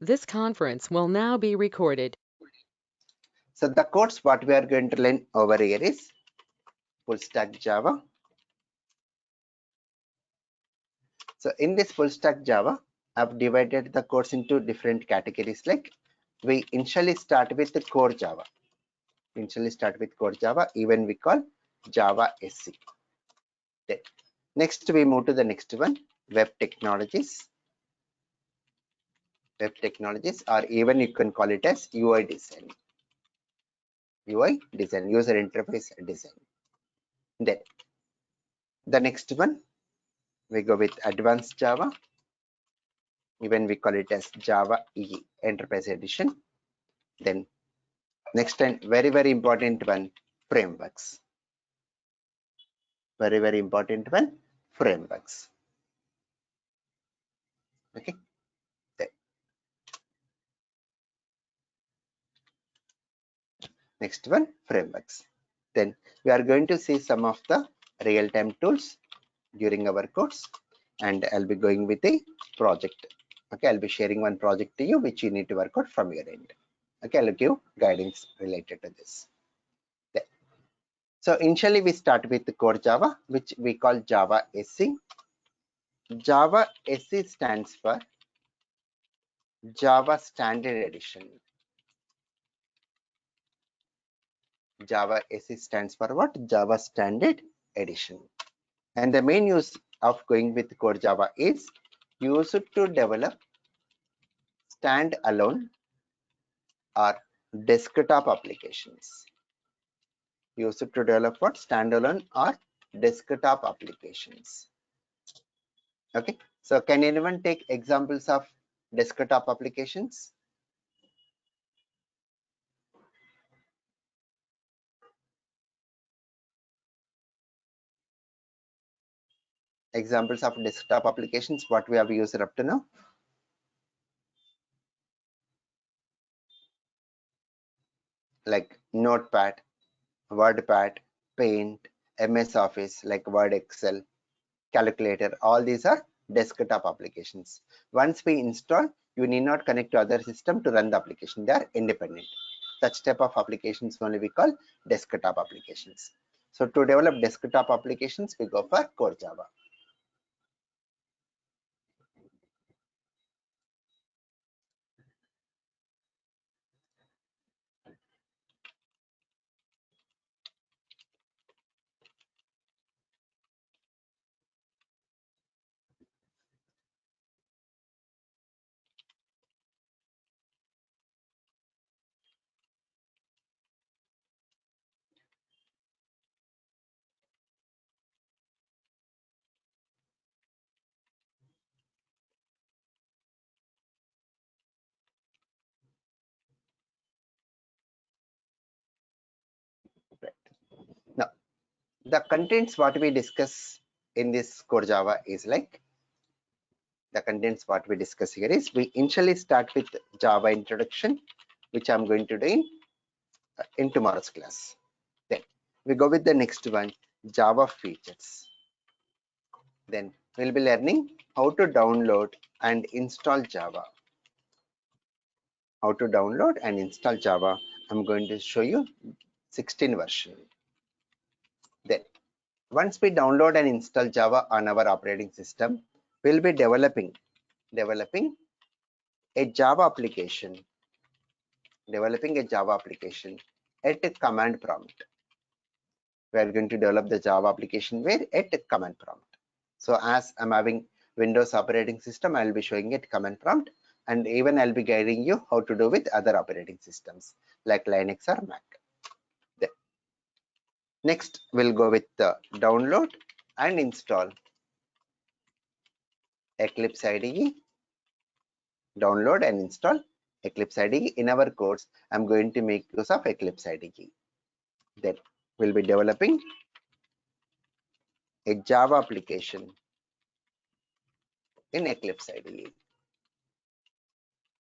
This conference will now be recorded. So the codes what we are going to learn over here is full stack Java. So in this full stack Java, I've divided the codes into different categories. Like we initially start with the core Java. Even we call Java SC. Then next we move to the next one, web technologies. Web technologies, or even you can call it as UI design. User interface design. Then the next one, we go with advanced Java. Even we call it as Java EE Enterprise Edition. Then next and very important one, frameworks. Very important one, frameworks. Okay. Then next one, frameworks. Then we are going to see some of the real-time tools during our course, and I'll be going with a project. Okay, I'll be sharing one project to you which you need to work out from your end. Okay, I'll give guidance related to this. Then, so initially we start with the core Java, which we call Java SC. Java SC stands for Java Standard Edition. Java SC stands for what? Java Standard Edition. And the main use of going with core Java is used to develop standalone or desktop applications. Used to develop what? Standalone or desktop applications. Okay, so can anyone take examples of desktop applications? Examples of desktop applications what we have used up to now? Like Notepad, WordPad, Paint, MS Office, like Word, Excel, calculator, all these are desktop applications. Once we install, you need not connect to other system to run the application. They are independent. Such type of applications only we call desktop applications. So to develop desktop applications, we go for core Java. Right. Now, the contents what we discuss in this core Java is like, the contents what we discuss here is, we initially start with Java introduction, which I'm going to do in tomorrow's class. Then we go with the next one, Java features. Then we'll be learning how to download and install Java. How to download and install Java. I'm going to show you 16 version. Then once we download and install Java on our operating system, we'll be developing a Java application. At a command prompt. We are going to develop the Java application where at a command prompt. So as I'm having Windows operating system, I'll be showing it command prompt, and even I'll be guiding you how to do with other operating systems like Linux or Mac. Then next we'll go with the download and install Eclipse IDE. Download and install Eclipse IDE. In our course, I'm going to make use of Eclipse IDE. Then we'll be developing a Java application in Eclipse IDE.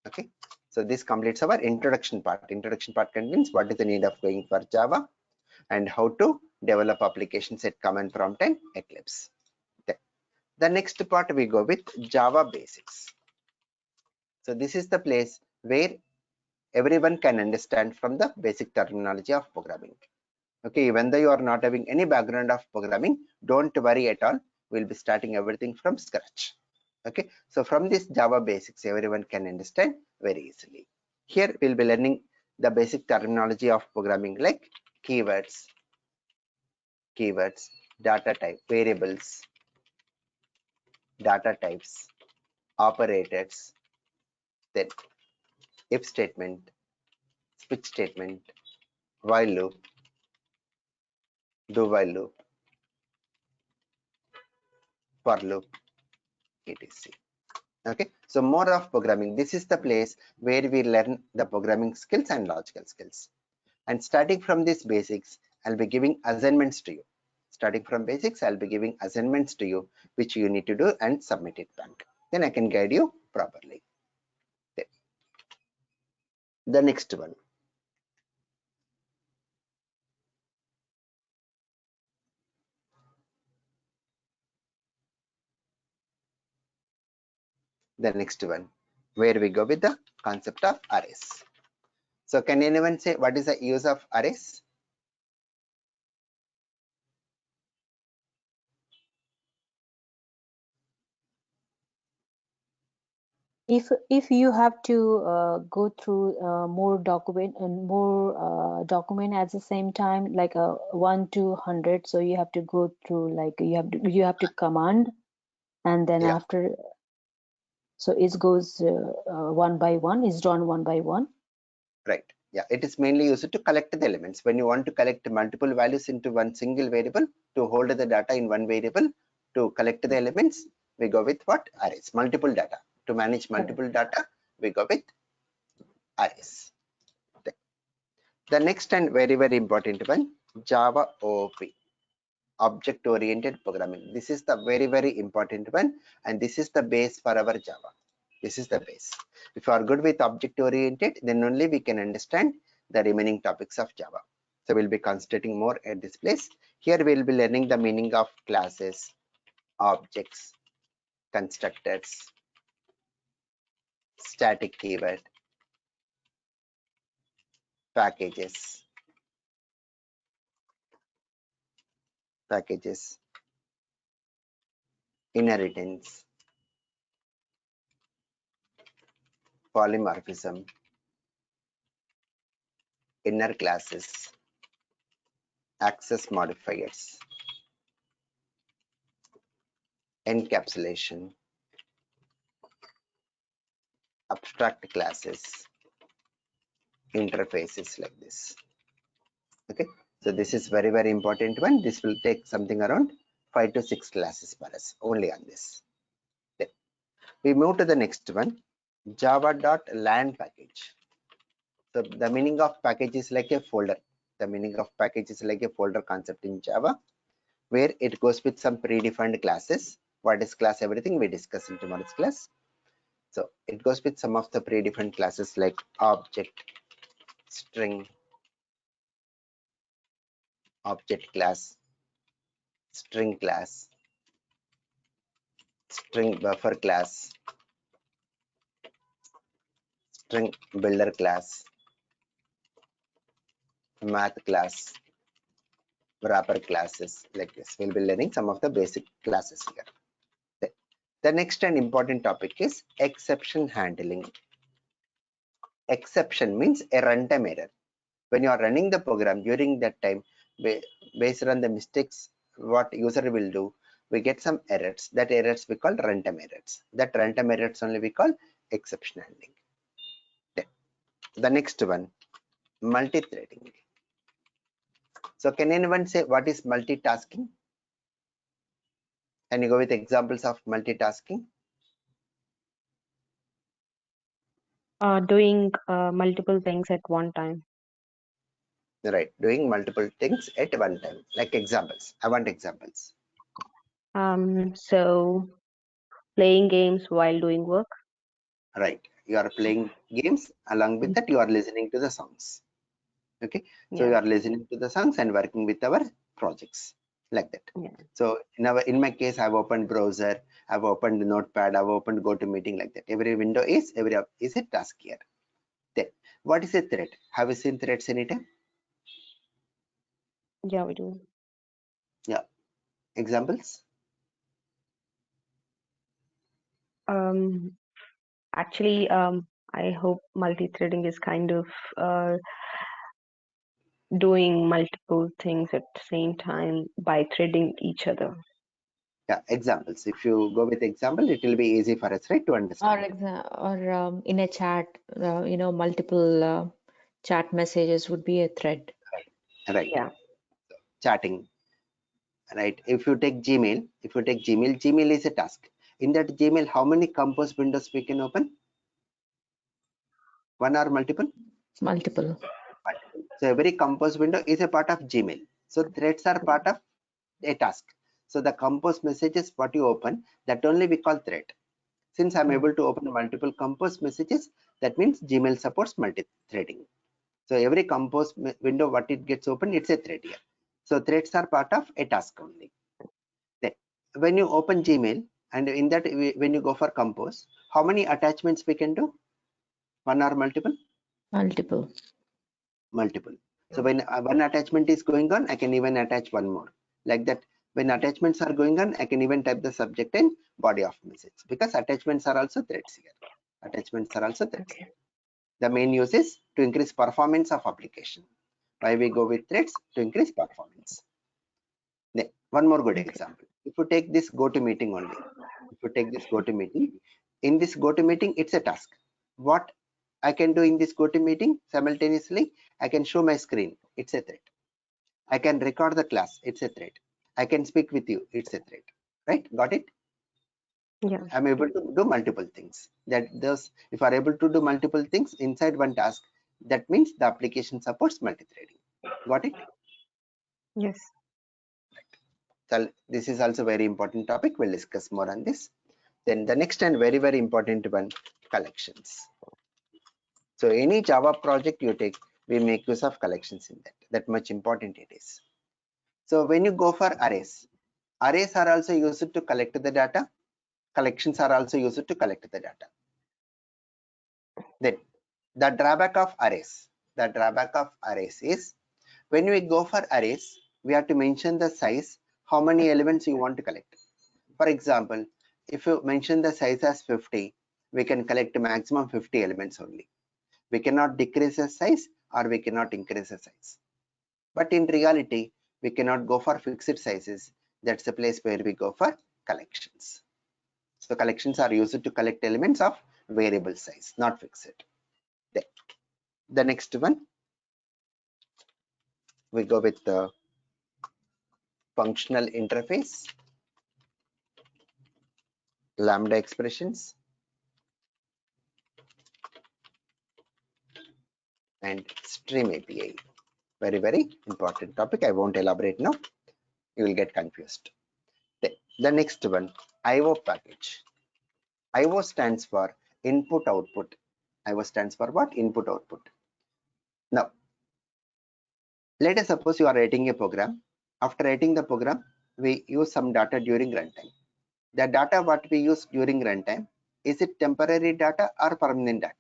Okay, so this completes our introduction part. Introduction part contains what is the need of going for Java and how to develop applications at command prompt and Eclipse. The next part we go with Java basics. So this is the place where everyone can understand from the basic terminology of programming. Okay, even though you are not having any background of programming, don't worry at all. We'll be starting everything from scratch. Okay, so from this Java basics, everyone can understand very easily. Here we'll be learning the basic terminology of programming like keywords, data type, variables, data types, operators, then if statement, switch statement, while loop, do while loop, for loop, etc. Okay, so more of programming. This is the place where we learn the programming skills and logical skills. And starting from these basics, I'll be giving assignments to you. Starting from basics, I'll be giving assignments to you, which you need to do and submit it back. Then I can guide you properly. The next one. The next one, where we go with the concept of arrays. So can anyone say what is the use of arrays? If you have to go through more document at the same time, like 1 to 100, so you have to go through, like you have to command, and then Yeah. after, so it goes one by one, is drawn one by one. Right. Yeah, it is mainly used to collect the elements. When you want to collect multiple values into one single variable, to hold the data in one variable, to collect the elements, we go with what? Arrays. Multiple data. To manage multiple data, we go with arrays. The next and very, very important one, Java OOP, object oriented programming. This is the very, very important one, and this is the base for our Java. This is the base. If you are good with object oriented, then only we can understand the remaining topics of Java. So we'll be concentrating more at this place. Here we'll be learning the meaning of classes, objects, constructors, static keyword, packages, inheritance, polymorphism, inner classes, access modifiers, encapsulation, abstract classes, interfaces like this. Okay, so this is very, very important one. This will take something around 5 to 6 classes for us only on this. Then we move to the next one, java.lan package. So the meaning of package is like a folder. The meaning of package is like a folder concept in Java, where it goes with some predefined classes. What is class? Everything we discuss in tomorrow's class. So it goes with some of the predefined classes like object, string, object class, string class, string buffer class, string builder class, math class, wrapper classes like this. We'll be learning some of the basic classes here. The next and important topic is exception handling. Exception means a runtime error. When you are running the program during that time, based on the mistakes what user will do, we get some errors. That errors we call runtime errors. That runtime errors only we call exception handling. The next one, multi-threading. So can anyone say what is multitasking? Can you go with examples of multitasking? Doing multiple things at one time. Right, doing multiple things at one time. Like examples. I want examples. So playing games while doing work. Right, you are playing games, along with that you are listening to the songs. Okay, so Yeah. you are listening to the songs and working with our projects. like that. Yeah. So in my case, I've opened browser, I've opened Notepad, I've opened GoToMeeting, like that. Every window is a task here. Then what is a thread? Have you seen threads anytime? Yeah, we do. Yeah. Examples? Actually, I hope multi-threading is kind of doing multiple things at the same time by threading each other. Yeah, examples. If you go with example, it will be easy for us, right, to understand. In a chat, multiple chat messages would be a thread. Right. Yeah. Chatting. Right. If you take Gmail, Gmail is a task. In that Gmail, how many compose windows we can open? One or multiple? Multiple. So every compose window is a part of Gmail. So threads are part of a task. So the compose messages what you open, that only we call thread. Since I'm able to open multiple compose messages, that means Gmail supports multi-threading. So every compose window what it gets open, it's a thread here. So threads are part of a task only. Then when you open Gmail, and in that when you go for compose, how many attachments we can do? One or multiple? Multiple. Multiple. So when one attachment is going on, I can even attach one more. Like that, when attachments are going on, I can even type the subject and body of message, because attachments are also threads here. Attachments are also threads. Okay. The main use is to increase performance of application. Why we go with threads? To increase performance. Then one more good example. If you take this GoToMeeting only, in this GoToMeeting, it's a task. What I can do in this GoToMeeting simultaneously, I can show my screen, it's a thread. I can record the class, it's a thread. I can speak with you, it's a thread. Right? Got it? Yeah. I'm able to do multiple things. If I'm able to do multiple things inside one task, that means the application supports multi-threading. Got it? Yes. So this is also very important topic. We'll discuss more on this. Then the next and very, very important one, collections. So any Java project you take, we make use of collections in that. That much important it is. So when you go for arrays are also used to collect the data. Collections are also used to collect the data. Then the drawback of arrays is when we go for arrays, we have to mention the size, how many elements you want to collect. For example, if you mention the size as 50, we can collect maximum 50 elements only. We cannot decrease the size or we cannot increase the size. But in reality, we cannot go for fixed sizes. That's the place where we go for collections. So collections are used to collect elements of variable size, not fixed. The next one, we go with the functional interface, lambda expressions, and stream API. Very, very important topic. I won't elaborate now. You will get confused. The next one, IO package. IO stands for input output. IO stands for what? Input output. Now, let us suppose you are writing a program. After writing the program, we use some data during runtime. The data what we use during runtime, is it temporary data or permanent data?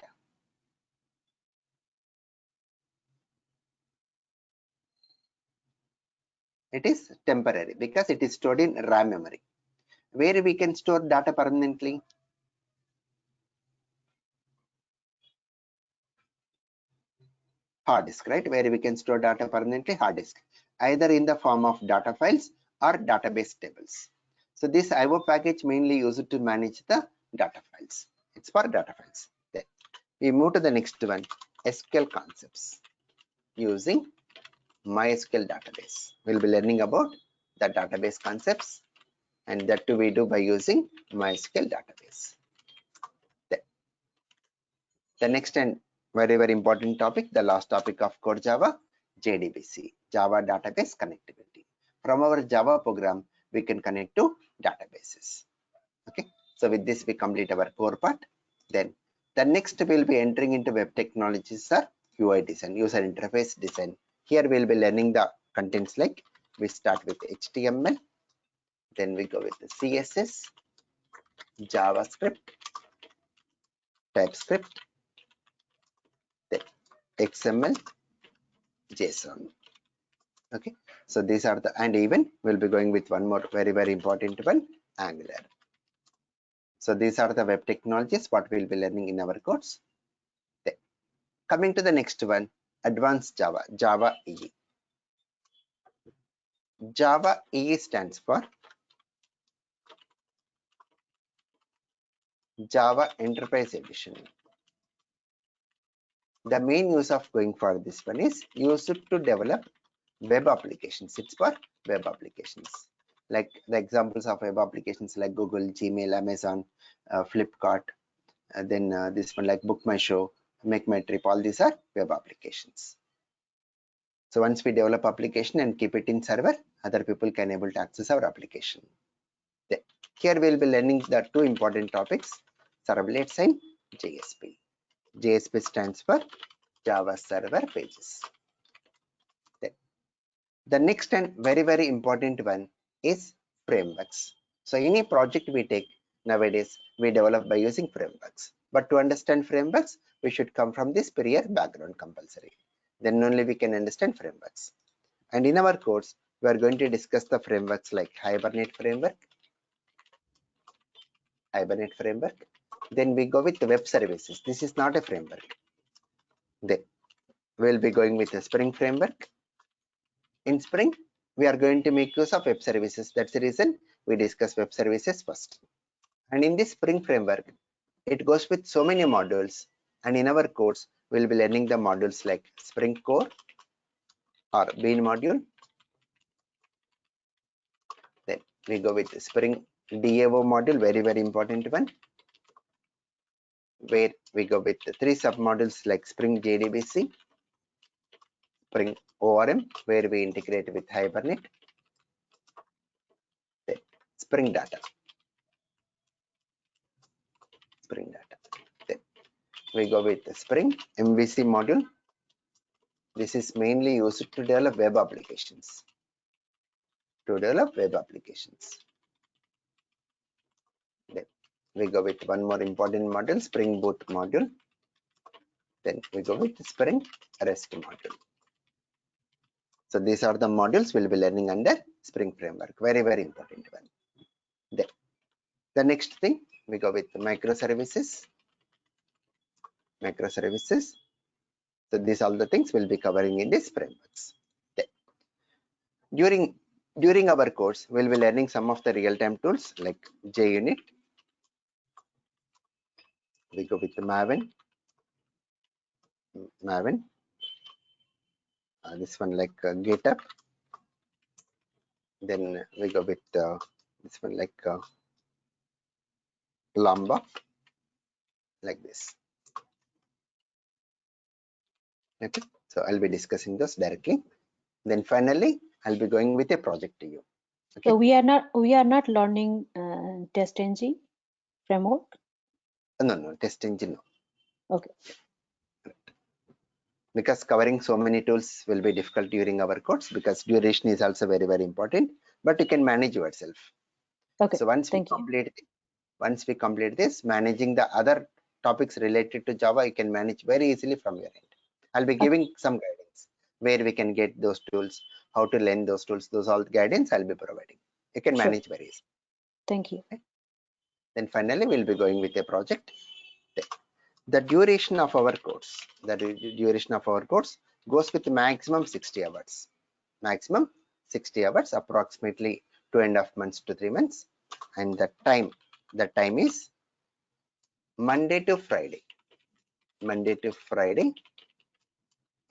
It is temporary because it is stored in RAM memory. Where we can store data permanently? Hard disk, right? Where we can store data permanently? Hard disk, either in the form of data files or database tables. So this IO package mainly used to manage the data files. It's for data files. Then we move to the next one, SQL concepts using MySQL database. We'll be learning about the database concepts, and that too we do by using MySQL database. The next and very, very important topic, the last topic of core Java, JDBC, Java Database Connectivity. From our Java program, we can connect to databases. Okay, so with this, we complete our core part. Then the next we'll be entering into web technologies, or UI design, user interface design. Here we'll be learning the contents like we start with HTML, then we go with the CSS, JavaScript, TypeScript, then XML, JSON. Okay, so these are the, and even we'll be going with one more very important one, Angular. So these are the web technologies what we'll be learning in our course. Then, coming to the next one, advanced Java, Java EE. Java EE stands for Java Enterprise Edition. The main use of going for this one is used to develop web applications. It's for web applications. Like the examples of web applications like Google, Gmail, Amazon, Flipkart, then this one like Book My Show, Make My Trip, all these are web applications. So once we develop application and keep it in server, other people can able to access our application. Then, here we'll be learning the two important topics, servlets and JSP. JSP stands for Java Server Pages. Then, the next and very important one is frameworks. So any project we take nowadays, we develop by using frameworks. But to understand frameworks, we should come from this prior background compulsory. Then only we can understand frameworks. And in our course, we are going to discuss the frameworks like Hibernate framework. Then we go with the web services. This is not a framework. Then we'll be going with the Spring framework. In Spring, we are going to make use of web services. That's the reason we discuss web services first. And in this Spring framework, it goes with so many modules. And in our course, we'll be learning the modules like Spring Core or Bean module. Then we go with the Spring DAO module, very important one, where we go with the 3 submodules like Spring JDBC, Spring ORM, where we integrate with Hibernate, then Spring Data. Then we go with the Spring MVC module. This is mainly used to develop web applications. Then we go with one more important module, Spring Boot module. Then we go with Spring REST module. So these are the modules we'll be learning under Spring framework. Very important one. Then the next thing, we go with microservices. So these are the things we'll be covering in these frameworks. Then, during our course, we'll be learning some of the real-time tools like JUnit. We go with Maven. This one like GitHub. Then we go with this one like Lambda, like this. Okay, so I'll be discussing those directly. Then finally, I'll be going with a project to you. Okay. So we are not learning TestNG framework. No, TestNG no. Okay. Because covering so many tools will be difficult during our course, because duration is also very important, but you can manage yourself. Okay. So once we complete this, managing the other topics related to Java, you can manage very easily from your end. I'll be giving some guidance where we can get those tools, how to learn those tools, those all guidance I'll be providing. You can manage very easily. Thank you. Okay. Then finally, we'll be going with a project. The duration of our course, goes with maximum 60 hours. Approximately 2.5 months to 3 months. And the time is Monday to Friday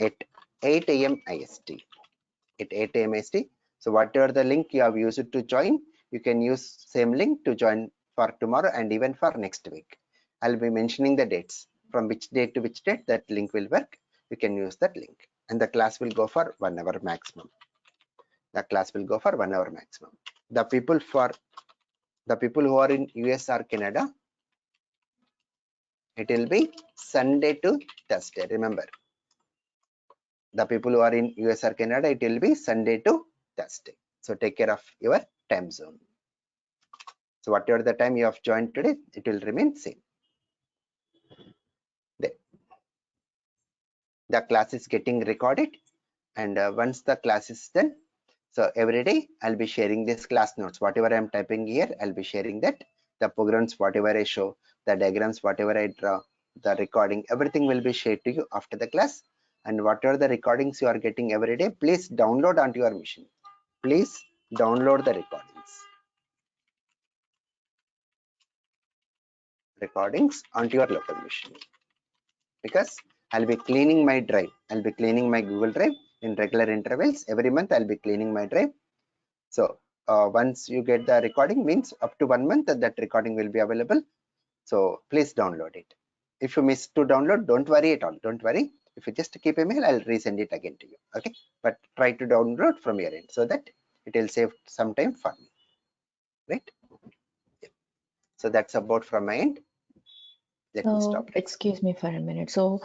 at 8 a.m. IST. So whatever the link you have used to join, you can use same link to join for tomorrow and even for next week. I'll be mentioning the dates, from which date to which date that link will work. You can use that link, and the class will go for 1 hour maximum. The people who are in US or Canada, it will be Sunday to Thursday. Remember, the people who are in US or Canada, it will be Sunday to Thursday. So take care of your time zone. So whatever the time you have joined today, it will remain same. The class is getting recorded, and once the class is done, so every day I'll be sharing this class notes. Whatever I'm typing here, I'll be sharing that. The programs, whatever I show, the diagrams, whatever I draw, the recording, everything will be shared to you after the class. And whatever the recordings you are getting every day, please download onto your machine. Please download the recordings onto your local machine, because I'll be cleaning my drive. I'll be cleaning my Google Drive in regular intervals. Every month I'll be cleaning my drive. So once you get the recording, means up to 1 month that recording will be available. So please download it. If you miss to download, don't worry at all. Don't worry. If you just keep a mail, I'll resend it again to you. Okay. But try to download from your end so that it will save some time for me. Right. Yeah. So that's about from my end. Let me So, stop. excuse me for a minute. So